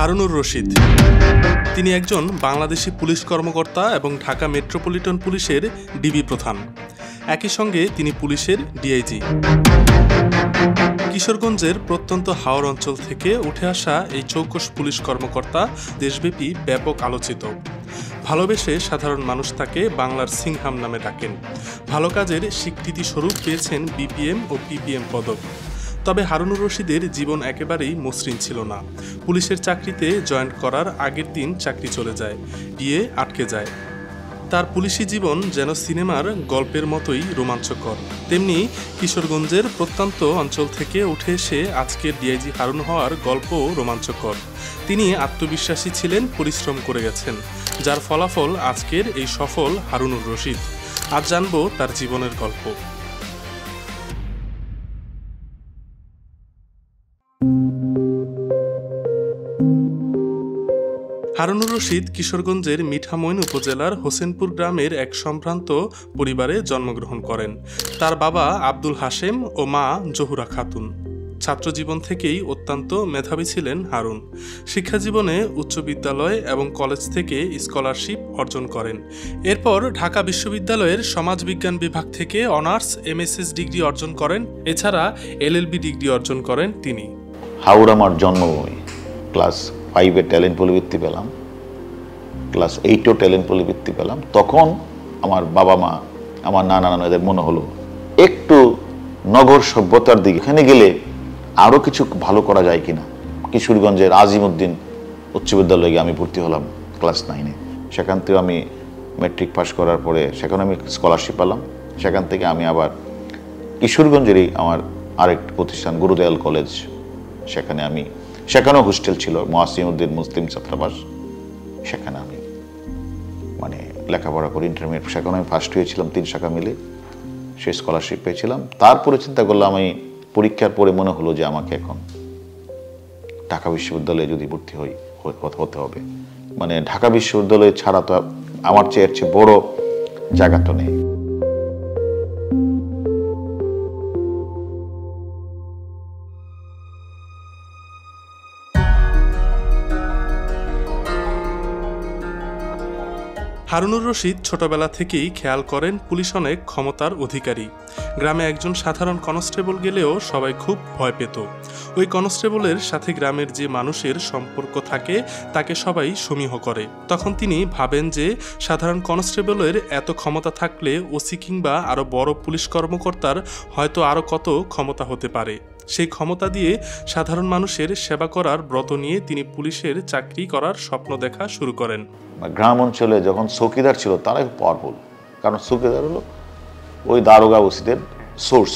হারুনুর রশিদ। তিনি একজন বাংলাদেশি পুলিশ কর্মকর্তা এবং ঢাকা মেট্রোপলিটন পুলিশের ডিবি প্রধান। একই সঙ্গে তিনি পুলিশের ডিআইজি। কিশোরগঞ্জের প্রত্যন্ত হাওর অঞ্চল থেকে উঠে আসা এই চৌকস পুলিশ কর্মকর্তা দেশব্যাপী ব্যাপক আলোচিত। ভালোবেসে সাধারণ মানুষ তাকে বাংলার সিংহাম নামে ডাকেন। ভালো কাজের স্বীকৃতি স্বরূপ পেয়েছেন বিপিএম ও পিপিএম পদক। তবে হারুনুর রশিদের জীবন একেবারেই মসৃণ ছিল না। পুলিশের চাকরিতে জয়েন্ট করার আগের দিন চাকরি চলে যায়, বিয়ে আটকে যায়। তার পুলিশি জীবন যেন সিনেমার গল্পের মতোই রোমাঞ্চকর। তেমনি কিশোরগঞ্জের প্রত্যন্ত অঞ্চল থেকে উঠে এসে আজকের ডিআইজি হারুন হওয়ার গল্পও রোমাঞ্চকর। তিনি আত্মবিশ্বাসী ছিলেন, পরিশ্রম করে গেছেন, যার ফলাফল আজকের এই সফল হারুনুর রশিদ। আজ জানবো তার জীবনের গল্প। হারুনুর রশিদ কিশোরগঞ্জের মিঠামইন উপজেলার হোসেনপুর গ্রামের এক সম্ভ্রান্ত পরিবারে জন্মগ্রহণ করেন। তার বাবা আব্দুল হাশেম ও মা জহুরা খাতুন। ছাত্রজীবন থেকেই অত্যন্ত মেধাবী ছিলেন হারুন। শিক্ষাজীবনে উচ্চ বিদ্যালয় এবং কলেজ থেকে স্কলারশিপ অর্জন করেন। এরপর ঢাকা বিশ্ববিদ্যালয়ের সমাজবিজ্ঞান বিভাগ থেকে অনার্স এমএসএস ডিগ্রি অর্জন করেন। এছাড়া এলএলবি ডিগ্রি অর্জন করেন তিনি। হাওর আমার জন্মভূমি। ক্লাস 5-এ ট্যালেন্ট পরিবৃত্তি পেলাম, ক্লাস 8-এও ট্যালেন্ট পরিবৃত্তি পেলাম। তখন আমার বাবা মা, আমার নানা নানাদের মনে হলো একটু নগর সভ্যতার দিকে, এখানে গেলে আরও কিছু ভালো করা যায় কিনা। কিশোরগঞ্জের আজিমউদ্দিন উচ্চ বিদ্যালয়ে আমি ভর্তি হলাম ক্লাস 9-এ। সেখান থেকে আমি ম্যাট্রিক পাস করার পরে সেখানে আমি স্কলারশিপ পেলাম। সেখান থেকে আমি আবার কিশোরগঞ্জেরই আমার আরেকটি প্রতিষ্ঠান গুরুদয়াল কলেজ, সেখানেও হোস্টেল ছিল, মোয়াসিমউদ্দিন মুসলিম ছাত্রাবাস। সেখানে আমি লেখাপড়া করি, ইন্টারমিডিয়েট। সেখানে আমি ফার্স্ট হয়েছিলাম 3 শাখা মিলে, সেই স্কলারশিপ পেয়েছিলাম। তারপরে চিন্তা করলাম, আমি পরীক্ষার পরে মনে হলো যে আমাকে এখন ঢাকা বিশ্ববিদ্যালয়ে যদি ভর্তি হতে হবে। ঢাকা বিশ্ববিদ্যালয় ছাড়া তো আমার চেয়ে বড় জায়গা তো নেই। হারুনুর রশিদ ছোটবেলা থেকেই খেয়াল করেন পুলিশ অনেক ক্ষমতার অধিকারী। গ্রামে একজন সাধারণ কনস্টেবল গেলেও সবাই খুব ভয় পেত। ওই কনস্টেবলের সাথে গ্রামের যে মানুষের সম্পর্ক থাকে তাকে সবাই সমীহ করে। তখন তিনি ভাবেন যে সাধারণ কনস্টেবলের এত ক্ষমতা থাকলে ওসি কিংবা আরও বড় পুলিশ কর্মকর্তার হয়তো আরও কত ক্ষমতা হতে পারে। সেই ক্ষমতা দিয়ে সাধারণ মানুষের সেবা করার ব্রত নিয়ে তিনি পুলিশের চাকরি করার স্বপ্ন দেখা শুরু করেন। গ্রাম অঞ্চলে যখন চৌকিদার ছিল তারা খুব পাওয়ারফুল, কারণ চৌকিদার হলো ওই দারোগা ওসিদের সোর্স।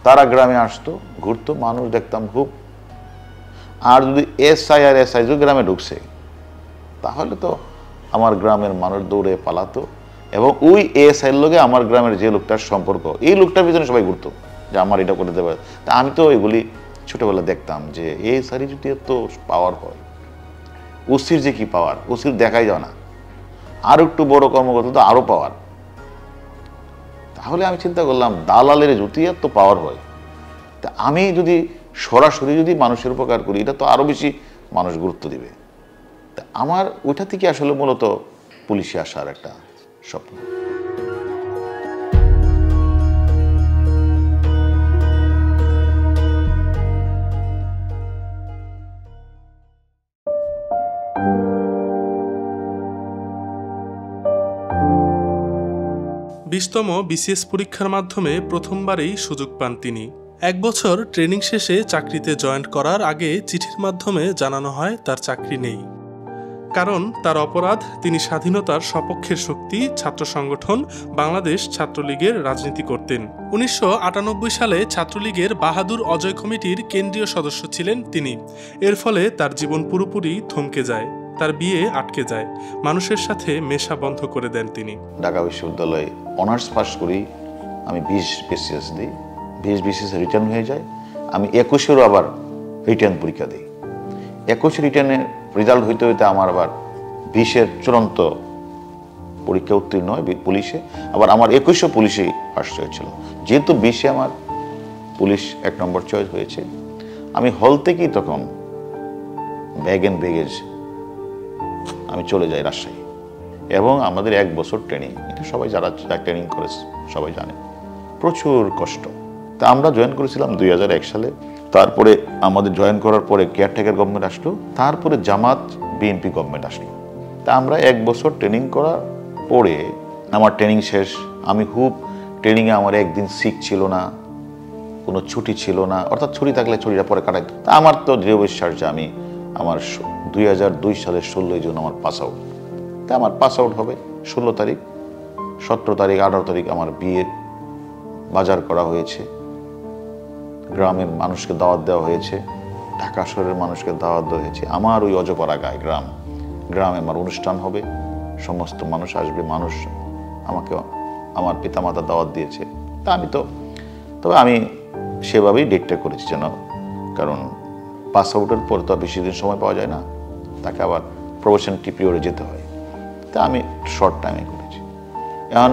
তারা গ্রামে আসতো, ঘুরতো, মানুষ দেখতাম খুব। আর যদি এসআই আর এসআই যদি গ্রামে ঢুকছে তাহলে তো আমার গ্রামের মানুষ দৌড়ে পালাতো। এবং ওই এসআইয়ের লোকে আমার গ্রামের যে লোকটার সম্পর্ক, এই লোকটার পিছনে সবাই ঘুরতো যে আমার এটা করে দেবে। তা আমি তো ওইগুলি ছোটবেলা দেখতাম যে এসআই যদি এত পাওয়ার হয়, ওসির যে কি পাওয়ার, ওসির দেখাই যায় না। আর একটু বড় কর্মকর্তা তো আরো পাওয়ার। তাহলে আমি চিন্তা করলাম, দালালের যদি এত পাওয়ার হয়, তা আমি যদি সরাসরি যদি মানুষের উপকার করি, এটা তো আরো বেশি মানুষ গুরুত্ব দিবে। তা আমার ওইটা থেকে আসলে মূলত পুলিশে আসার একটা স্বপ্ন। বিশতম বিসিএস পরীক্ষার মাধ্যমে প্রথমবারেই সুযোগ পান তিনি। 1 বছর ট্রেনিং শেষে চাকরিতে জয়েন্ট করার আগে চিঠির মাধ্যমে জানানো হয় তার চাকরি নেই। কারণ তার অপরাধ, তিনি স্বাধীনতার সপক্ষের শক্তি ছাত্র সংগঠন বাংলাদেশ ছাত্রলীগের রাজনীতি করতেন। 1998 সালে ছাত্রলীগের বাহাদুর অজয় কমিটির কেন্দ্রীয় সদস্য ছিলেন তিনি। এর ফলে তার জীবন পুরোপুরি থমকে যায়, তার বিয়ে আটকে যায়, মানুষের সাথে মেশা বন্ধ করে দেন তিনি। ঢাকা বিশ্ববিদ্যালয়ে অনার্স পাস করি, আমি 20 বিসিএস দিই, 20 বিসিএস রিটার্ন হয়ে যায়। আমি 21-এরও আবার রিটার্ন পরীক্ষা দিই। 21 রিটার্নের রেজাল্ট হইতে হইতে আমার আবার 20-এর চূড়ান্ত পরীক্ষা উত্তীর্ণ হয় পুলিশে। আবার আমার 21-ও পুলিশে ফার্স্ট হয়েছিল। যেহেতু 20-এ আমার পুলিশ 1 নম্বর চয়েস হয়েছে, আমি হল থেকেই তখন ব্যাগ অ্যান্ড ব্যাগেজ আমি চলে যাই রাজশাহী। এবং আমাদের 1 বছর ট্রেনিং, এটা সবাই যারা ট্রেনিং করে সবাই জানে, প্রচুর কষ্ট। তা আমরা জয়েন করেছিলাম 2001 সালে। তারপরে আমাদের জয়েন করার পরে কেয়ারটেকার গভর্নমেন্ট আসলো, তারপরে জামাত বিএনপি গভর্নমেন্ট আসলো। তা আমরা 1 বছর ট্রেনিং করার পরে আমার ট্রেনিং শেষ। আমি খুব ট্রেনিংয়ে আমার একদিন সিক ছিল না, কোনো ছুটি ছিল না, অর্থাৎ ছুটি থাকলে ছুটিটা পরে কাটাই। তা আমার তো দৃঢ় বিশ্বাস যে আমি আমার 2002 সালের 16 জুন আমার পাস আউট। তা আমার পাস আউট হবে 16 তারিখ, 17 তারিখ 18 তারিখ আমার বিয়ের বাজার করা হয়েছে, গ্রামের মানুষকে দাওয়াত দেওয়া হয়েছে, ঢাকা শহরের মানুষকে দাওয়াত দেওয়া হয়েছে। আমার ওই অজপাড়া গায়ে গ্রামে আমার অনুষ্ঠান হবে, সমস্ত মানুষ আসবে, মানুষ আমাকে আমার পিতামাতা দাওয়াত দিয়েছে। তা তবে আমি সেভাবেই ডেটটা করেছি যেন, কারণ পাস আউটের পর তো আর বেশি দিন সময় পাওয়া যায় না, তাকে আবার প্রমোশন পিরিয়ডে যেতে হয়। তা আমি শর্ট টাইমে করেছি। এখন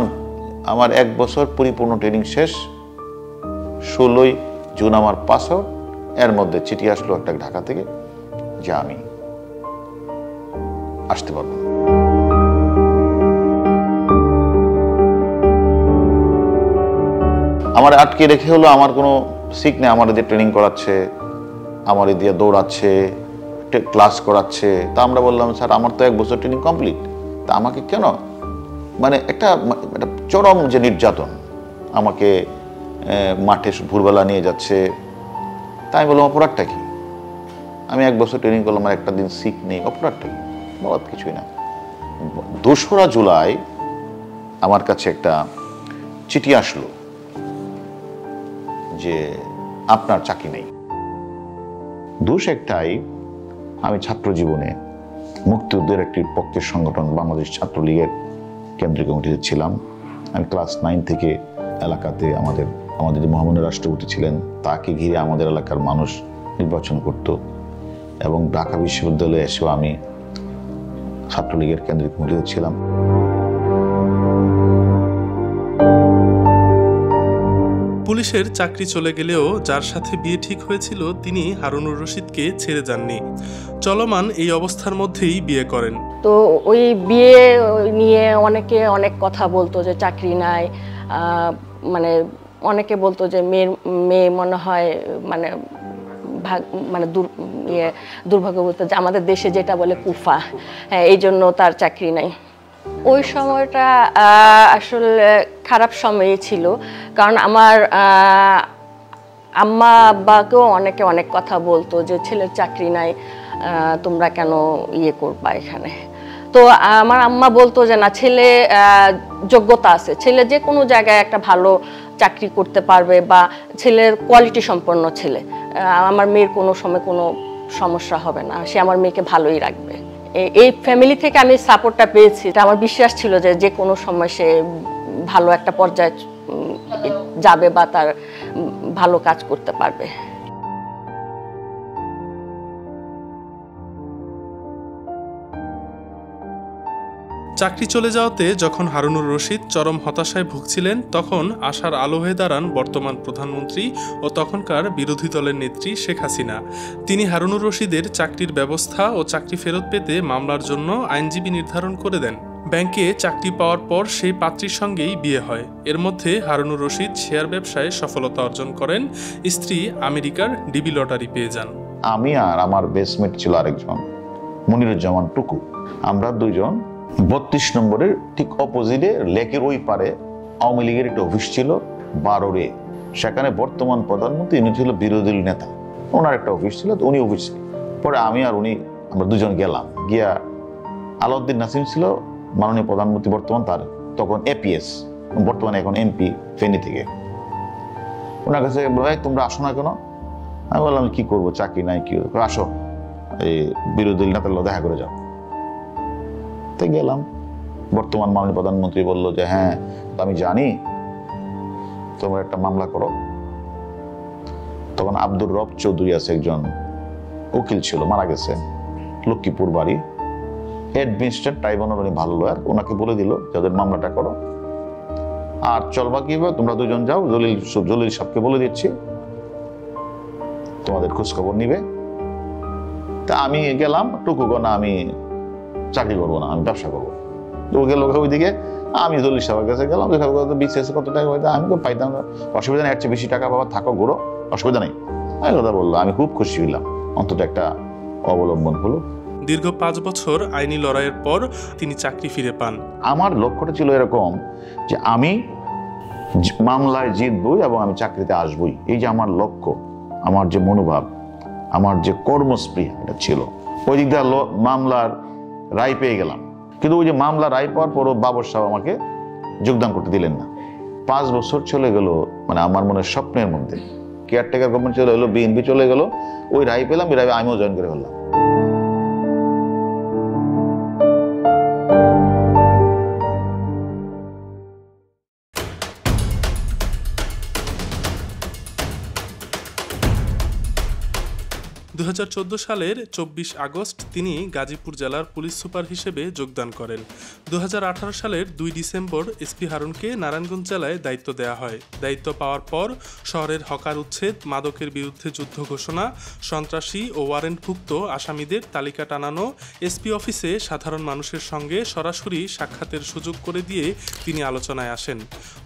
আমার 1 বছর পরিপূর্ণ ট্রেনিং শেষ, 16 জুন আমার পাস আউট। এর মধ্যে চিঠি আসলো একটা ঢাকা থেকে যে আমি আসতে পারবো না। আমার আটকে রেখে হলো, আমার কোনো সিক নেই, আমার দিয়ে ট্রেনিং করাচ্ছে, আমার দিয়ে দৌড়াচ্ছে, ক্লাস করাচ্ছে। তা আমরা বললাম স্যার আমার তো 1 বছর ট্রেনিং কমপ্লিট, তা আমাকে কেন, মানে একটা চরম যে নির্যাতন, আমাকে মাঠে ভোরবেলা নিয়ে যাচ্ছে। তাই আমি বললাম অপরাধটা কি? আমি 1 বছর ট্রেনিং করলাম, আমার একটা দিন সিক নেই, অপরাধটা কি? বলার কিছুই না। 2রা জুলাই আমার কাছে একটা চিঠি আসলো যে আপনার চাকরি নেই। দোষ একটাই, আমি ছাত্র জীবনে মুক্তিযুদ্ধের একটি পক্ষের সংগঠন বাংলাদেশ ছাত্রলীগের কেন্দ্রীয় কমিটিতে ছিলাম। আমি ক্লাস 9 থেকে এলাকাতে আমাদের যে মহামান্য রাষ্ট্রপতি ছিলেন তাকে ঘিরে আমাদের এলাকার মানুষ নির্বাচন করত, এবং ঢাকা বিশ্ববিদ্যালয়ে এসেও আমি ছাত্রলীগের কেন্দ্রীয় কমিটিতে ছিলাম। পুলিশের চাকরি চলে গেলেও যার সাথে বিয়ে ঠিক হয়েছিল তিনি হারুনুর রশিদকে ছেড়ে যাননি। চলমান এই অবস্থার মধ্যেই বিয়ে করেন। তো ওই বিয়ে নিয়ে অনেকে অনেক কথা বলতো যে চাকরি নাই, মানে অনেকে বলতো যে মেয়ে মনে হয় মানে দুর্ভাগ্য বলতো যে আমাদের দেশে যেটা বলে কুফা, হ্যাঁ, এই জন্য তার চাকরি নাই। ওই সময়টা আসলে খারাপ সময়ই ছিল, কারণ আমার আম্মা আব্বাকেও অনেকে অনেক কথা বলতো যে ছেলের চাকরি নাই, তোমরা কেন ইয়ে করবা এখানে। তো আমার আম্মা বলতো যে না, ছেলে যোগ্যতা আছে, ছেলে যে কোনো জায়গায় একটা ভালো চাকরি করতে পারবে, বা ছেলের কোয়ালিটি সম্পন্ন ছেলে, আমার মেয়ের কোনো সময় কোনো সমস্যা হবে না, সে আমার মেয়েকে ভালোই রাখবে। এই ফ্যামিলি থেকে আমি সাপোর্টটা পেয়েছি, এটা আমার বিশ্বাস ছিল যে কোনো সময় সে ভালো একটা পর্যায়ে যাবে বা তার ভালো কাজ করতে পারবে। চাকরি চলে যাওয়াতে যখন হারুনুর রশিদ চরম হতাশায় ভুগছিলেন, তখন আশার আলো হয়ে দাঁড়ান বর্তমান প্রধানমন্ত্রী ও তখনকার বিরোধী দলের নেত্রী শেখ হাসিনা। তিনি হারুনুর রশিদের চাকরির ব্যবস্থা ও চাকরি ফেরত পেতে মামলার জন্য আইনজীবী নির্ধারণ করে দেন। ব্যাংকে চাকরি পাওয়ার পর সেই পাত্রীর সঙ্গেই বিয়ে হয়। এর মধ্যে হারুনুর রশিদ শেয়ার ব্যবসায় সফলতা অর্জন করেন, স্ত্রী আমেরিকার ডিবি লটারি পেয়ে যান। আমি আর আমার বেসমেট ছিল আরেকজন মনিরুজ্জামান টুকু, আমরা দুইজন 32 নম্বরের ঠিক অপোজিটে লেকের ওই পারে আওয়ামী লীগের একটা অফিস ছিল 12 সেখানে বর্তমান প্রধানমন্ত্রী উনি ছিল বিরোধী নেতা, ওনার একটা অফিস ছিল। তো উনি অফিসে পরে আমি আর উনি আমরা দুজন গেলাম, গিয়া আলাউদ্দিন নাসিম ছিল মাননীয় প্রধানমন্ত্রী বর্তমান, তার তখন এপিএস, বর্তমানে এখন এমপি ফেনী থেকে। ওনার কাছে তোমরা আসো না কেন? আমি বললাম কি করবো, চাকরি নাই, কি আসো এই বিরোধী নেতার দেখা করে যাও। তাই গেলাম। বর্তমান মাননীয় প্রধানমন্ত্রী বলল যে হ্যাঁ আমি জানি তোমরা একটা মামলা করো। তখন আব্দুর রব চৌধুরী আছে, একজন উকিল ছিল, মারা গেছে, লক্ষ্মীপুর বাড়ি, অ্যাডমিনিস্ট্রেট ট্রাইব্যুনাল, উনি ভালো লয়ার, ওনাকে বলে দিল যাদের মামলাটা করো। আর চলবা কিভাবে, তোমরা দুজন যাও, জলিল সাহেবকে বলে দিচ্ছি, তোমাদের খোঁজ খবর নিবে। তা আমি গেলাম, টুকু না আমি চাকরি করবো না, আমি ব্যবসা করবো। ও গেল ওইদিকে, আমি জলিল সাহেবের কাছে গেলাম, বিসিএস কত টাকা হয়তো, আমি তো পাইতাম না, অসুবিধা নেই, এর চেয়ে বেশি টাকা বাবা থাকো ঘুরো, অসুবিধা নেই, এই কথা বললো। আমি খুব খুশি হইলাম, অন্তত একটা অবলম্বন হলো। দীর্ঘ 5 বছর আইনি লড়াইয়ের পর তিনি চাকরি ফিরে পান। আমার লক্ষ্যটা ছিল এরকম যে আমি মামলায় জিতবই এবং আমি চাকরিতে আসবই, এই যে আমার লক্ষ্য, আমার যে মনোভাব, আমার যে কর্মস্পৃহা, এটা ছিল। ওই দিক দিয়ে মামলার রায় পেয়ে গেলাম, কিন্তু ওই যে মামলা রায় পাওয়ার পরও বাবর সাহেব আমাকে যোগদান করতে দিলেন না। 5 বছর চলে গেল, মানে আমার মনে স্বপ্নের মধ্যে কেয়ারটেকার গভর্নমেন্ট চলে গেলো, বিএনপি চলে গেল, ওই রায় পেলাম, এই রায় আমিও জয়েন করে ফেললাম। সালের 24 আগস্ট তিনি গাজীপুর জেলার পুলিশ সুপার হিসেবে যোগদান করেন। 2018 সালের 2 ডিসেম্বর এসপি হারুনকে নারায়ণগঞ্জ জেলায় দায়িত্ব দেওয়া হয়। দায়িত্ব পাওয়ার পর শহরের হকার উচ্ছেদ, মাদকের বিরুদ্ধে যুদ্ধ ঘোষণা, সন্ত্রাসী ও ওয়ারেন্টভুক্ত আসামিদের তালিকা টানানো, এসপি অফিসে সাধারণ মানুষের সঙ্গে সরাসরি সাক্ষাতের সুযোগ করে দিয়ে তিনি আলোচনায় আসেন।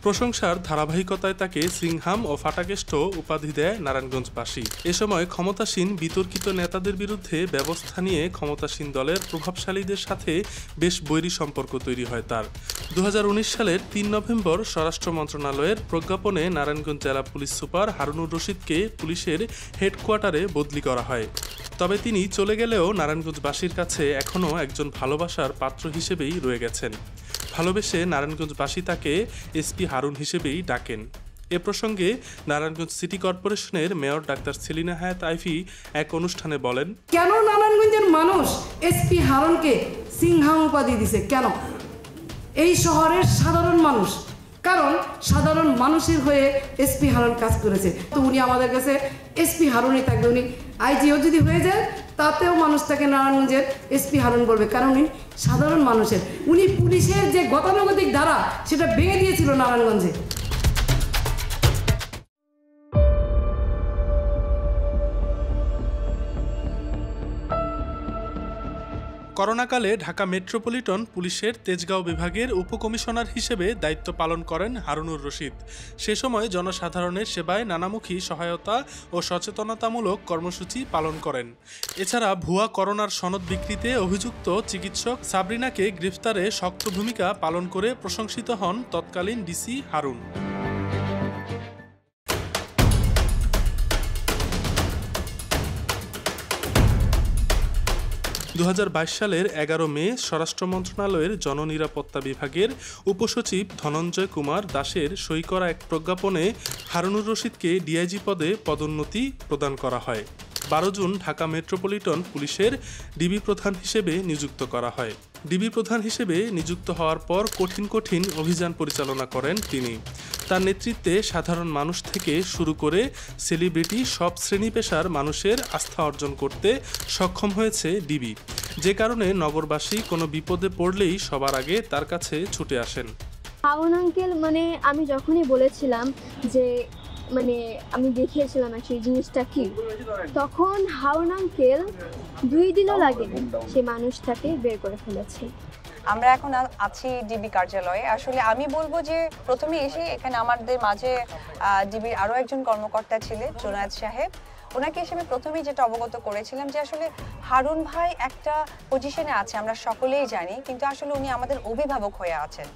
প্রশংসার ধারাবাহিকতায় তাকে সিংহাম ও ফাটাকেষ্ট উপাধি দেয় নারায়ণগঞ্জবাসী। এ সময় ক্ষমতাসীন বিতর্কিত নেতাদের বিরুদ্ধে ব্যবস্থা নিয়ে ক্ষমতাসীন দলের প্রভাবশালীদের সাথে বেশ বৈরী সম্পর্ক তৈরি হয় তার। 2019 সালের 3 নভেম্বর স্বরাষ্ট্র মন্ত্রণালয়ের প্রজ্ঞাপনে নারায়ণগঞ্জ জেলা পুলিশ সুপার হারুনুর রশিদকে পুলিশের হেডকোয়ার্টারে বদলি করা হয়। তবে তিনি চলে গেলেও নারায়ণগঞ্জবাসীর কাছে এখনও একজন ভালোবাসার পাত্র হিসেবেই রয়ে গেছেন। ভালোবেসে নারায়ণগঞ্জবাসী তাকে এসপি হারুন হিসেবেই ডাকেন। এ প্রসঙ্গে নারায়ণগঞ্জ সিটি কর্পোরেশনের মেয়র ডাক্তার সেলিনা হায়াত আইভি এক অনুষ্ঠানে বলেন, কেন নারায়ণগঞ্জের মানুষ এসপি হারুনকে সিংহাম উপাধি দিছে? কেন? এই শহরের সাধারণ মানুষ, কারণ সাধারণ মানুষের হয়ে এসপি হারুন কাজ করেছে। তো উনি আমাদের কাছে এসপি হারুনই থাকবে, উনি আইজিও যদি হয়ে যায় তাতেও মানুষ তাকে নারায়ণগঞ্জের এসপি হারুন বলবে, কারণ উনি সাধারণ মানুষের, উনি পুলিশের যে গতানুগতিক ধারা সেটা ভেঙে দিয়েছিল নারায়ণগঞ্জে। করোনাকালে ঢাকা মেট্রোপলিটন পুলিশের তেজগাঁও বিভাগের উপকমিশনার হিসেবে দায়িত্ব পালন করেন হারুনুর রশিদ। সে সময় জনসাধারণের সেবায় নানামুখী সহায়তা ও সচেতনতামূলক কর্মসূচি পালন করেন। এছাড়া ভুয়া করোনার সনদ বিক্রিতে অভিযুক্ত চিকিৎসক সাবরিনাকে গ্রেফতারে শক্ত ভূমিকা পালন করে প্রশংসিত হন তৎকালীন ডিসি হারুন। 2022 সালের 11 মে স্বরাষ্ট্র মন্ত্রণালয়ের জননিরাপত্তা বিভাগের উপসচিব ধনঞ্জয় কুমার দাসের সই করা এক প্রজ্ঞাপনে হারুনুর রশিদকে ডিআইজি পদে পদোন্নতি প্রদান করা হয়। 12 জুন ঢাকা মেট্রোপলিটন পুলিশের ডিবি প্রধান হিসেবে নিযুক্ত করা হয়। ডিবি প্রধান হিসেবে নিযুক্ত হওয়ার পর কঠিন অভিযান পরিচালনা করেন তিনি। তার নেতৃত্বে সাধারণ মানুষ থেকে শুরু করে সেলিব্রিটি সব শ্রেণী পেশার মানুষের আস্থা অর্জন করতে সক্ষম হয়েছে ডিবি, যে কারণে নগরবাসী কোনো বিপদে পড়লেই সবার আগে তার কাছে ছুটে আসেন। হারুন আঙ্কেল, আমি যখনই বলেছিলাম যে আমি দেখিয়েছিলাম সেই জিনিসটা কি, তখন হারুন আঙ্কেল 2 দিনও লাগেনি সে মানুষটাকে বের করে ফেলেছে। আমরা এখন আছি ডিবি কার্যালয়ে। আসলে আমি বলবো যে প্রথমে এসে এখানে আমাদের মাঝে ডিবির আরও একজন কর্মকর্তা ছিলেন, জুনায়েদ সাহেব। ওনাকে এসে আমি প্রথমেই যেটা অবগত করেছিলাম যে আসলে হারুন ভাই একটা পজিশনে আছে, আমরা সকলেই জানি, কিন্তু আসলে উনি আমাদের অভিভাবক হয়ে আছেন,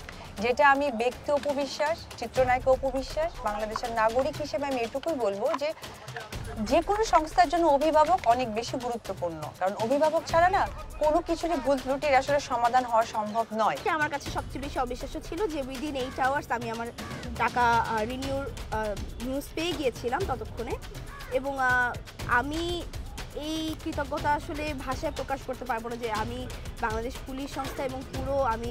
যেটা আমি ব্যক্তি অপবিশ্বাস, চিত্রনায়িকা অপবিশ্বাস, বাংলাদেশের নাগরিক হিসেবে আমি এটুকুই বলবো যে যে কোনো সংস্থার জন্য অভিভাবক অনেক বেশি গুরুত্বপূর্ণ, কারণ অভিভাবক ছাড়া না কোনো কিছুরই ভুল ত্রুটির আসলে সমাধান হওয়া সম্ভব নয়। আমার কাছে সবচেয়ে বেশি অবিশ্বাস্য ছিল যে উইদিন 8 আওয়ার্স আমি আমার টাকা রিনিউর নিউজ পেয়ে গিয়েছিলাম ততক্ষণে, এবং আমি এই কৃতজ্ঞতা আসলে ভাষায় প্রকাশ করতে পারবো না যে আমি বাংলাদেশ পুলিশ সংস্থা এবং পুরো আমি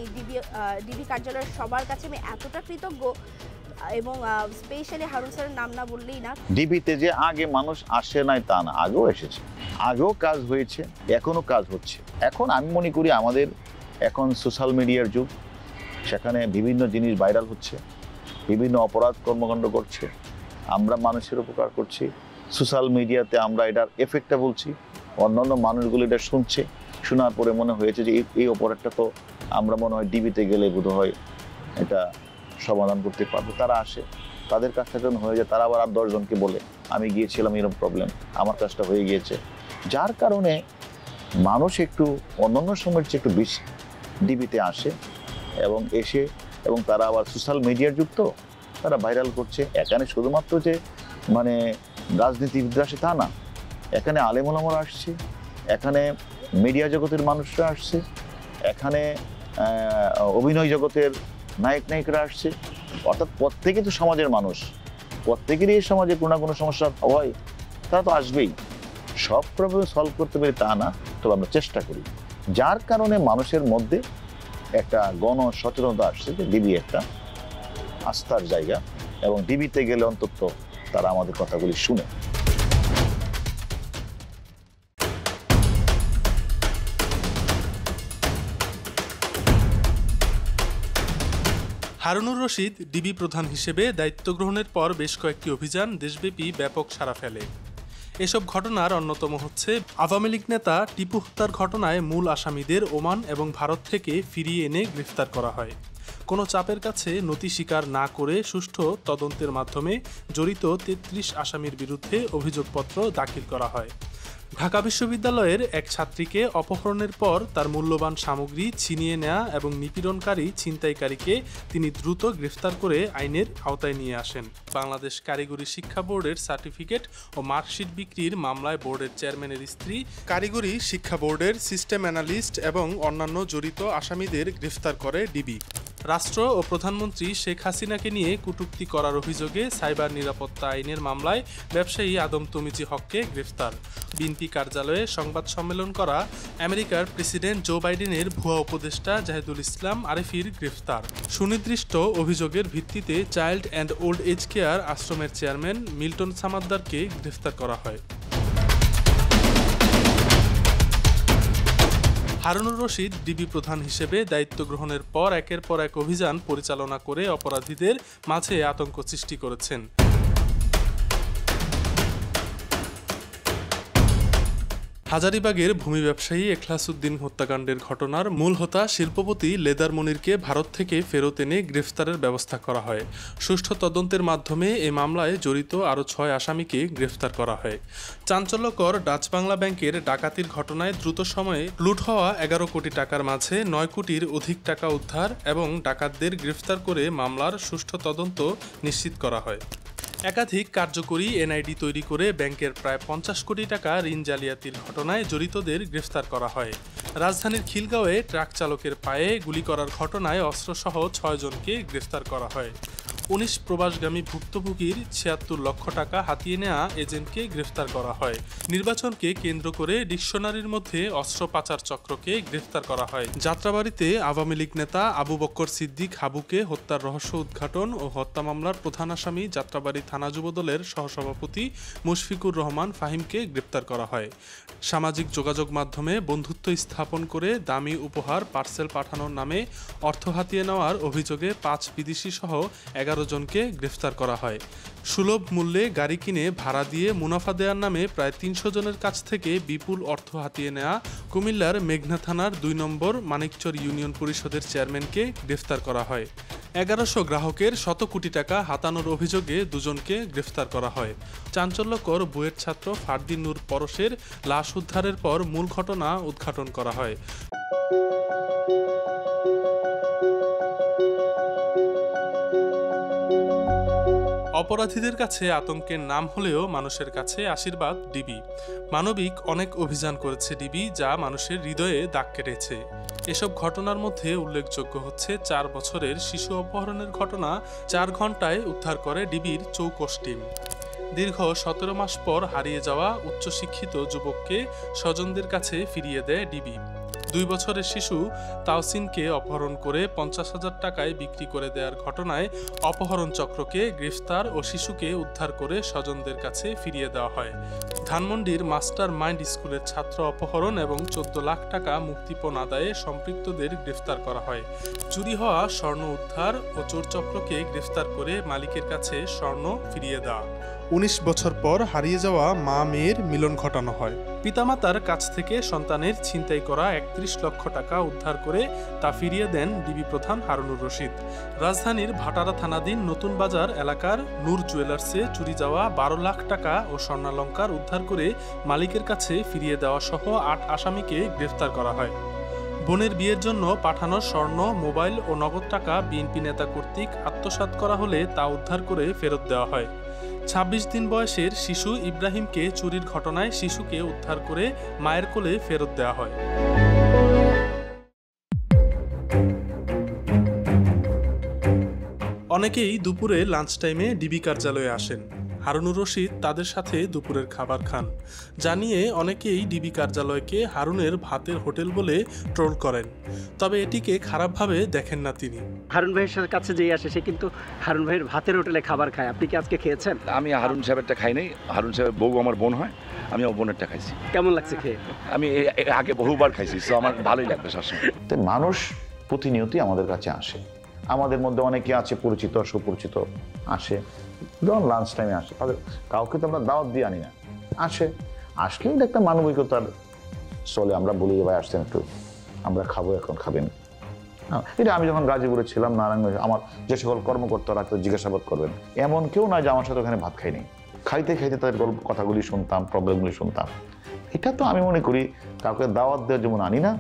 ডিবি কার্যালয়ের সবার কাছে আমি এতটা কৃতজ্ঞ, এবং স্পেশালি হারুন স্যারের নাম না বললেই না। ডিবিতে যে আগে মানুষ আসে নাই তা না, আগেও এসেছে, আগেও কাজ হয়েছে, এখনো কাজ হচ্ছে। এখন আমি মনে করি আমাদের এখন সোশ্যাল মিডিয়ার যুগ, সেখানে বিভিন্ন জিনিস ভাইরাল হচ্ছে, বিভিন্ন অপরাধ কর্মকাণ্ড করছে, আমরা মানুষের উপকার করছি, সোশ্যাল মিডিয়াতে আমরা এটার এফেক্টটা বলছি, অন্যান্য মানুষগুলো এটা শুনছে, শোনার পরে মনে হয়েছে যে এই অপরাধটা তো আমরা মনে হয় ডিবিতে গেলে বোধ হয় এটা সমাধান করতে পারবো। তারা আসে, তাদের কাজটা যখন হয়ে যায় তারা আবার আর 10 জনকে বলে আমি গিয়েছিলাম, এরকম প্রবলেম, আমার কাজটা হয়ে গিয়েছে। যার কারণে মানুষ একটু অন্যান্য সময়ের চেয়ে একটু বেশি ডিবিতে আসে এবং তারা আবার সোশ্যাল মিডিয়ার যুক্ত, তারা ভাইরাল করছে। এখানে শুধুমাত্র যে মানে রাজনীতিবিদরা আসে তা না, এখানে আলেম ওলামারা আসছে, এখানে মিডিয়া জগতের মানুষরা আসছে, এখানে অভিনয় জগতের নায়ক নায়িকরা আসছে। অর্থাৎ প্রত্যেকেই তো সমাজের মানুষ, প্রত্যেকেরই এই সমাজে কোনো না কোনো সমস্যা হয়, তারা তো আসবেই। সব প্রবলেম সলভ করতে পারি তা না, তবে আমরা চেষ্টা করি। যার কারণে মানুষের মধ্যে একটা গণ সচেতনতা আসছে যে ডিবি একটা আস্থার জায়গা, এবং ডিবিতে গেলে অন্তত তারা আমাদের কথাগুলি শুনে। হারুনুর রশিদ ডিবি প্রধান হিসেবে দায়িত্ব গ্রহণের পর বেশ কয়েকটি অভিযান দেশব্যাপী ব্যাপক সাড়া ফেলে। এসব ঘটনার অন্যতম হচ্ছে আওয়ামী লীগ নেতা টিপু হত্যার ঘটনায় মূল আসামিদের ওমান এবং ভারত থেকে ফিরিয়ে এনে গ্রেফতার করা হয়। কোনো চাপের কাছে নথি স্বীকার না করে সুষ্ঠু তদন্তের মাধ্যমে জড়িত 33 আসামির বিরুদ্ধে অভিযোগপত্র দাখিল করা হয়। ঢাকা বিশ্ববিদ্যালয়ের এক ছাত্রীকে অপহরণের পর তার মূল্যবান সামগ্রী ছিনিয়ে নেওয়া এবং নিপীড়নকারী ছিনতাইকারীকে তিনি দ্রুত গ্রেফতার করে আইনের আওতায় নিয়ে আসেন। বাংলাদেশ কারিগরি শিক্ষা বোর্ডের সার্টিফিকেট ও মার্কশিট বিক্রির মামলায় বোর্ডের চেয়ারম্যানের স্ত্রী, কারিগরি শিক্ষা বোর্ডের সিস্টেম অ্যানালিস্ট এবং অন্যান্য জড়িত আসামিদের গ্রেফতার করে ডিবি। রাষ্ট্র ও প্রধানমন্ত্রী শেখ হাসিনাকে নিয়ে কটূক্তি করার অভিযোগে সাইবার নিরাপত্তা আইনের মামলায় ব্যবসায়ী আদম তমিজি হককে গ্রেফতার। বিএনপি কার্যালয়ে সংবাদ সম্মেলন করা আমেরিকার প্রেসিডেন্ট জো বাইডেনের ভুয়া উপদেষ্টা জাহিদুল ইসলাম আরেফির গ্রেফতার। সুনির্দিষ্ট অভিযোগের ভিত্তিতে child and old age care আশ্রমের চেয়ারম্যান মিল্টন সামাদ্দারকে গ্রেফতার করা হয়। হারুনুর রশিদ ডিবি প্রধান হিসেবে দায়িত্ব গ্রহণের পর একের পর এক অভিযান পরিচালনা করে অপরাধীদের মাঝে আতঙ্ক সৃষ্টি করেছেন। হাজারীবাগের ভূমি ব্যবসায়ী এখলাস উদ্দিন হত্যাকাণ্ডের ঘটনার মূল হোতা শিল্পপতি লেদার মনিরকে ভারত থেকে ফেরত এনে গ্রেফতারের ব্যবস্থা করা হয়। সুষ্ঠু তদন্তের মাধ্যমে এই মামলায় জড়িত আরও 6 আসামিকে গ্রেফতার করা হয়। চাঞ্চল্যকর ডাচ বাংলা ব্যাংকের ডাকাতির ঘটনায় দ্রুত সময়ে লুট হওয়া 11 কোটি টাকার মাঝে 9 কোটির অধিক টাকা উদ্ধার এবং ডাকাতদের গ্রেফতার করে মামলার সুষ্ঠু তদন্ত নিশ্চিত করা হয়। একাধিক কার্যকরী এনআইডি তৈরি করে ব্যাংকের প্রায় 50 কোটি টাকা ঋণ জালিয়াতির ঘটনায় জড়িতদের গ্রেফতার করা হয়। রাজধানীর খিলগাঁওয়ে ট্রাক চালকের পায়ে গুলি করার ঘটনায় অস্ত্রসহ 6 জনকে গ্রেফতার করা হয়। 19 প্রবাসগামী ভুক্তভোগীর 76 লক্ষ টাকা হাতিয়ে নেওয়া এজেন্টকে গ্রেফতার করা হয়। নির্বাচনকে কেন্দ্র করে ডিকশনারির মধ্যে অস্ত্র পাচার চক্রকে গ্রেফতার করা হয়। যাত্রাবাড়ীতে আওয়ামী লীগ নেতা আবু বক্কর সিদ্দিক হাবুকে হত্যার রহস্য উদ্ঘাটন ও হত্যা মামলার প্রধান আসামি যাত্রাবাড়ী থানা যুবদলের সহসভাপতি মুশফিকুর রহমান ফাহিমকে গ্রেফতার করা হয়। সামাজিক যোগাযোগ মাধ্যমে বন্ধুত্ব স্থাপন করে দামি উপহার পার্সেল পাঠানোর নামে অর্থ হাতিয়ে নেওয়ার অভিযোগে 5 বিদেশি সহ 11 জনকে গ্রেফতার করা হয়। সুলভ মূল্যে গাড়ি কিনে ভাড়া দিয়ে মুনাফা দেওয়ার নামে প্রায় 300 জনের কাছ থেকে বিপুল অর্থ হাতিয়ে নেওয়া কুমিল্লার মেঘনা থানার 2 নম্বর মানিকচর ইউনিয়ন পরিষদের চেয়ারম্যানকে গ্রেফতার করা হয়। 1100 গ্রাহকের 100 কোটি টাকা হাতানোর অভিযোগে 2 জনকে গ্রেফতার করা হয়। চাঞ্চল্যকর বুয়েট ছাত্র ফারদিন নূর পরশের লাশ উদ্ধারের পর মূল ঘটনা উদ্ঘাটন করা হয়। অপরাধীদের কাছে আতঙ্কের নাম হলেও মানুষের কাছে আশীর্বাদ ডিবি। মানবিক অনেক অভিযান করেছে ডিবি, যা মানুষের হৃদয়ে দাগ কেটেছে। এসব ঘটনার মধ্যে উল্লেখযোগ্য হচ্ছে 4 বছরের শিশু অপহরণের ঘটনা 4 ঘন্টায় উদ্ধার করে ডিবির চৌকস টিম। দীর্ঘ 17 মাস পর হারিয়ে যাওয়া উচ্চশিক্ষিত যুবককে স্বজনদের কাছে ফিরিয়ে দেয় ডিবি। 2 বছরের শিশু তাওসিনকে অপহরণ করে 50,000 টাকায় বিক্রি করে দেওয়ার ঘটনায় অপহরণ চক্রকে গ্রেফতার ও শিশুকে উদ্ধার করে স্বজনদের কাছে ফিরিয়ে দেওয়া হয়। ধানমন্ডির মাস্টার মাইন্ড স্কুলের ছাত্র অপহরণ এবং 14 লাখ টাকা মুক্তিপণ আদায়ে সম্পৃক্তদের গ্রেফতার করা হয়। চুরি হওয়া স্বর্ণ উদ্ধার ও চোরচক্রকে গ্রেফতার করে মালিকের কাছে স্বর্ণ ফিরিয়ে দেওয়া। 19 বছর পর হারিয়ে যাওয়া মা মেয়ের মিলন ঘটানো হয়। পিতামাতার কাছ থেকে সন্তানের ছিনতাই করা 31 লক্ষ টাকা উদ্ধার করে তা ফিরিয়ে দেন ডিবি প্রধান হারুনুর রশিদ। রাজধানীর ভাটারা থানাধীন নতুন বাজার এলাকার নূর জুয়েলার্সে চুরি যাওয়া 12 লাখ টাকা ও স্বর্ণালংকার উদ্ধার করে মালিকের কাছে ফিরিয়ে দেওয়া সহ 8 আসামিকে গ্রেফতার করা হয়। বোনের বিয়ের জন্য পাঠানো স্বর্ণ, মোবাইল ও নগদ টাকা বিএনপি নেতা কর্তৃক আত্মসাৎ করা হলে তা উদ্ধার করে ফেরত দেওয়া হয়। 26 দিন বয়সের শিশু ইব্রাহিমকে চুরির ঘটনায় শিশুকে উদ্ধার করে মায়ের কোলে ফেরত দেওয়া হয়। অনেকেই দুপুরে লাঞ্চ টাইমে ডিবি কার্যালয়ে আসেন। হারুনুর রশিদ তাদের সাথে দুপুরের খাবার খান। জানিয়ে অনেকেই ডিবি কার্যালয়কে হারুনের ভাতের হোটেল বলে ট্রোল করেন, তবে এটিকে খারাপভাবে দেখেন না তিনি। হারুন ভাইয়ের কাছে যেই আসে সে কিন্তু হারুন ভাইয়ের ভাতের হোটেলে খাবার খায়। আপনি কি আজকে খেয়েছেন? আমি হারুন সাহেবেরটা খাই নাই। হারুন সাহেব বউ আমার বোন হয়, আমি আমার বোনেরটা খাইছি। কেমন লাগছে খেয়ে? আমি আগে বহুবার খাইছি, তো আমার ভালোই লাগবে সবসময়। মানুষ প্রতিনিয়তই আমাদের কাছে আসে। আমাদের মধ্যে অনেকে আছে পরিচিত সুপরিচিত, আসে যখন লাঞ্চ টাইমে আসে, তাদের কাউকে তো আমরা দাওয়াত দিয়ে আনি না, আসলে এটা একটা মানবিকতার চলে। আমরা বলি যে ভাই আসছেন একটু, আমরা খাবো, এখন খাবেন। এটা আমি যখন গাজীপুরে ছিলাম, নারায়ণগঞ্জে আমার যে সকল কর্মকর্তারা জিজ্ঞাসাবাদ করবেন, এমন কেউ নয় যে আমার সাথে ওখানে ভাত খাইনি। খাইতে খাইতে তাদের কথাগুলি শুনতাম, প্রবলেমগুলি শুনতাম। এটা তো আমি মনে করি কাউকে দাওয়াত দেওয়ার যেমন আনি না,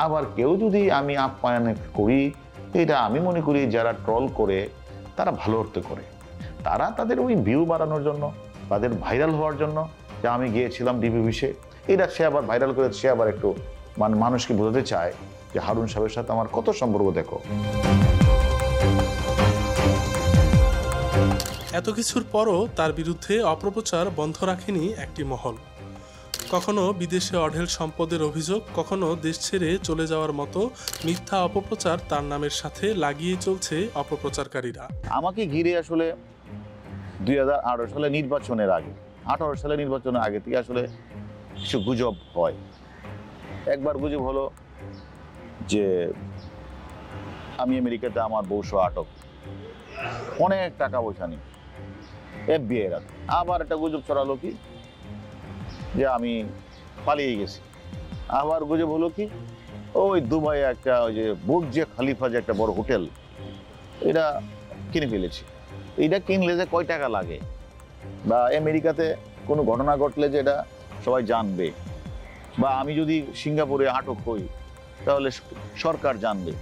আবার কেউ যদি আমি আপ্যায়ন করি, এটা আমি মনে করি যারা ট্রল করে তারা ভালো অর্থে করে। তারা তাদের ওই ভিউ বাড়ানোর জন্য, তাদের ভাইরাল হওয়ার জন্য, যে আমি গিয়েছিলাম ডিবি অফিসে, এটা সে আবার ভাইরাল করে সে আবার একটু মানুষকে বোঝাতে চায় যে হারুন সাহেবের সাথে আমার কত সম্পর্ক দেখো। এত কিছুর পরও তার বিরুদ্ধে অপপ্রচার বন্ধ রাখেনি একটি মহল। কখনো বিদেশে অঢেল সম্পদের অভিযোগ, কখনো দেশ ছেড়ে চলে যাওয়ার মতো মিথ্যা অপপ্রচার তার নামের সাথে লাগিয়ে চলছে অপপ্রচারকারীরা। আমাকে ঘিরে আসলে 2018 সালে নির্বাচনের আগে, 18 সালে নির্বাচনের আগে থেকে আসলে কিছু গুজব হয়। একবার গুজব হলো যে আমি আমেরিকাতে আমার বউসহ আটক, অনেক টাকা পয়সা নিই, FBI রাত। আবার একটা গুজব ছড়ালো কি যে আমি পালিয়ে গেছি। আবার গুজব হলো কি ওই দুবাই একটা ওই যে বুর্জ খলিফা যে একটা বড় হোটেল, এটা কিনে ফেলেছি। এটা কিনলে যে কয় টাকা লাগে, বা আমেরিকাতে কোনো ঘটনা ঘটলে যে এটা সবাই জানবে, বা আমি যদি সিঙ্গাপুরে আটক হই তাহলে সরকার জানবে।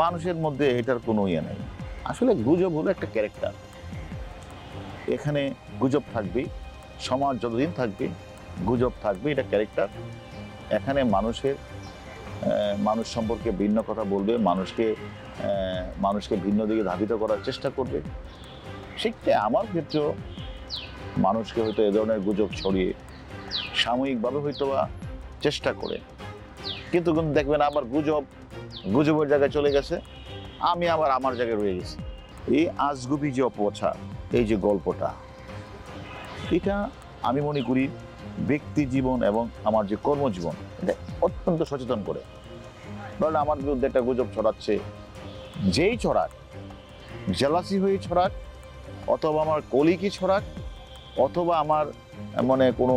মানুষের মধ্যে এটার কোনো ইয়ে নেই। আসলে গুজব হলো একটা ক্যারেক্টার। এখানে গুজব থাকবে, সমাজ যতদিন থাকবে গুজব থাকবে, এটা ক্যারেক্টার। এখানে মানুষ সম্পর্কে ভিন্ন কথা বলবে, মানুষকে ভিন্ন দিকে ধাবিত করার চেষ্টা করবে। সেক্ষেত্রে আমার ক্ষেত্রেও মানুষকে হয়তো এ ধরনের গুজব ছড়িয়ে সাময়িকভাবে হয়তো বা চেষ্টা করে, কিন্তু দেখবেন আবার গুজবের জায়গায় চলে গেছে, আমি আবার আমার জায়গায় রয়ে গেছি। এই আজগুবি যে অপপ্রচার, এই যে গল্পটা, এটা আমি মনে করি ব্যক্তি জীবন এবং আমার যে কর্মজীবন, এটা অত্যন্ত সচেতন করে। কারণ আমার বিরুদ্ধে একটা গুজব ছড়াচ্ছে, যেই ছড়াক, জেলাসি হয়ে ছড়াক, অথবা আমার কলিকি ছড়াক, অথবা আমার কোনো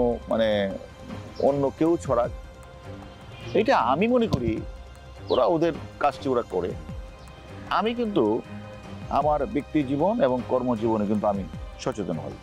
অন্য কেউ ছড়াক, এটা আমি মনে করি ওরা ওদের কাজটি ওরা করে। আমি কিন্তু আমার ব্যক্তি জীবন এবং কর্মজীবনে কিন্তু আমি সচেতন হই।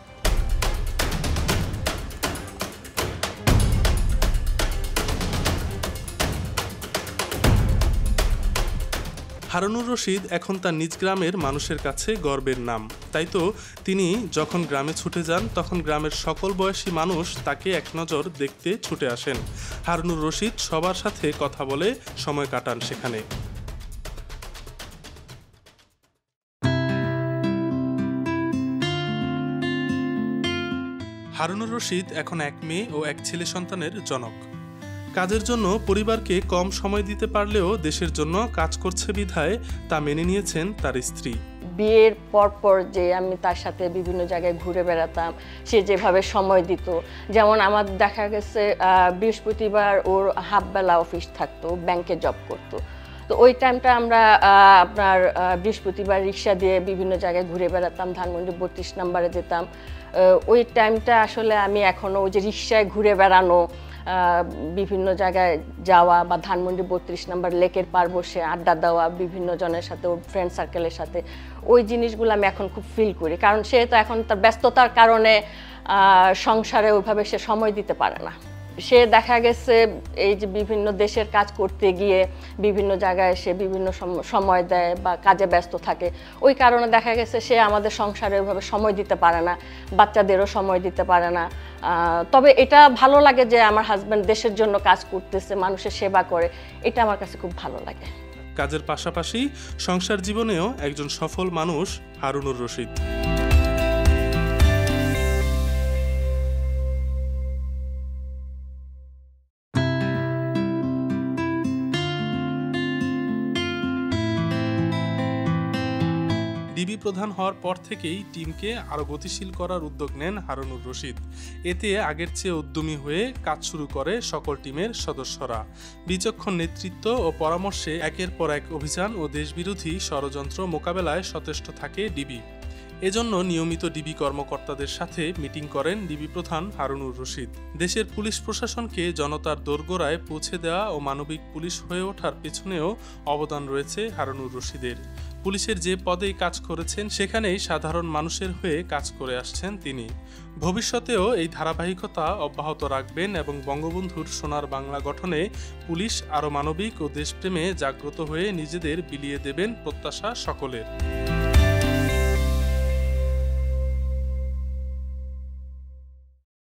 হারুনুর রশিদ এখন তার নিজ গ্রামের মানুষের কাছে গর্বের নাম। তাই তো তিনি যখন গ্রামে ছুটে যান, তখন গ্রামের সকল বয়সী মানুষ তাকে এক নজর দেখতে ছুটে আসেন। হারুনুর রশিদ সবার সাথে কথা বলে সময় কাটান সেখানে। হারুনুর রশিদ এখন এক মেয়ে ও এক ছেলে সন্তানের জনক। কাজের জন্য পরিবারকে কম সময় দিতে পারলেও দেশের জন্য কাজ করছে বিধায় তা মেনে নিয়েছেন তার স্ত্রী। বিয়ের পর যে আমি তার সাথে বিভিন্ন জায়গায় ঘুরে বেড়াতাম, সে যেভাবে সময় দিত, যেমন আমার দেখা গেছে বৃহস্পতিবার ওর হাফবেলা অফিস থাকতো, ব্যাংকে জব করতো। তো ওই টাইমটা আমরা আপনার বৃহস্পতিবার রিক্সা দিয়ে বিভিন্ন জায়গায় ঘুরে বেড়াতাম, ধানমন্ডি 32 নম্বরে যেতাম। ওই টাইমটা আসলে আমি এখনও ওই যে রিক্সায় ঘুরে বেড়ানো, বিভিন্ন জায়গায় যাওয়া বা ধানমন্ডি 32 নম্বর লেকের পার বসে আড্ডা দেওয়া বিভিন্ন জনের সাথে, ওর ফ্রেন্ড সার্কেলের সাথে, ওই জিনিসগুলো আমি এখন খুব ফিল করি। কারণ সে তো এখন তার ব্যস্ততার কারণে সংসারে ওইভাবে সে সময় দিতে পারে না। সে দেখা গেছে এই যে বিভিন্ন দেশের কাজ করতে গিয়ে বিভিন্ন জায়গায় সে বিভিন্ন সময় দেয় বা কাজে ব্যস্ত থাকে, ওই কারণে দেখা গেছে সে আমাদের সংসারে ওইভাবে সময় দিতে পারে না, বাচ্চাদেরও সময় দিতে পারে না। তবে এটা ভালো লাগে যে আমার হাজব্যান্ড দেশের জন্য কাজ করতেছে, মানুষের সেবা করে, এটা আমার কাছে খুব ভালো লাগে। কাজের পাশাপাশি সংসার জীবনেও একজন সফল মানুষ হারুনুর রশিদ। ডিবি প্রধান হওয়ার পর থেকেই টিমকে আরও গতিশীল করার উদ্যোগ নেন হারুনুর রশিদ। এতে আগের চেয়ে উদ্যমী হয়ে কাজ শুরু করে সকল টিমের সদস্যরা। বিচক্ষণ নেতৃত্ব ও পরামর্শে একের পর এক অভিযান ও দেশবিরোধী ষড়যন্ত্র মোকাবেলায় সচেষ্ট থাকে ডিবি। এজন্য নিয়মিত ডিবি কর্মকর্তাদের সাথে মিটিং করেন ডিবি প্রধান হারুনুর রশিদ। দেশের পুলিশ প্রশাসনকে জনতার দোরগোড়ায় পৌঁছে দেওয়া ও মানবিক পুলিশ হয়ে ওঠার পেছনেও অবদান রয়েছে হারুনুর রশিদের। পুলিশের যে পদেই কাজ করেছেন সেখানেই সাধারণ মানুষের হয়ে কাজ করে আসছেন তিনি। ভবিষ্যতেও এই ধারাবাহিকতা অব্যাহত রাখবেন এবং বঙ্গবন্ধুর সোনার বাংলা গঠনে পুলিশ আরও মানবিক ও দেশপ্রেমে জাগ্রত হয়ে নিজেদের বিলিয়ে দেবেন প্রত্যাশা সকলের।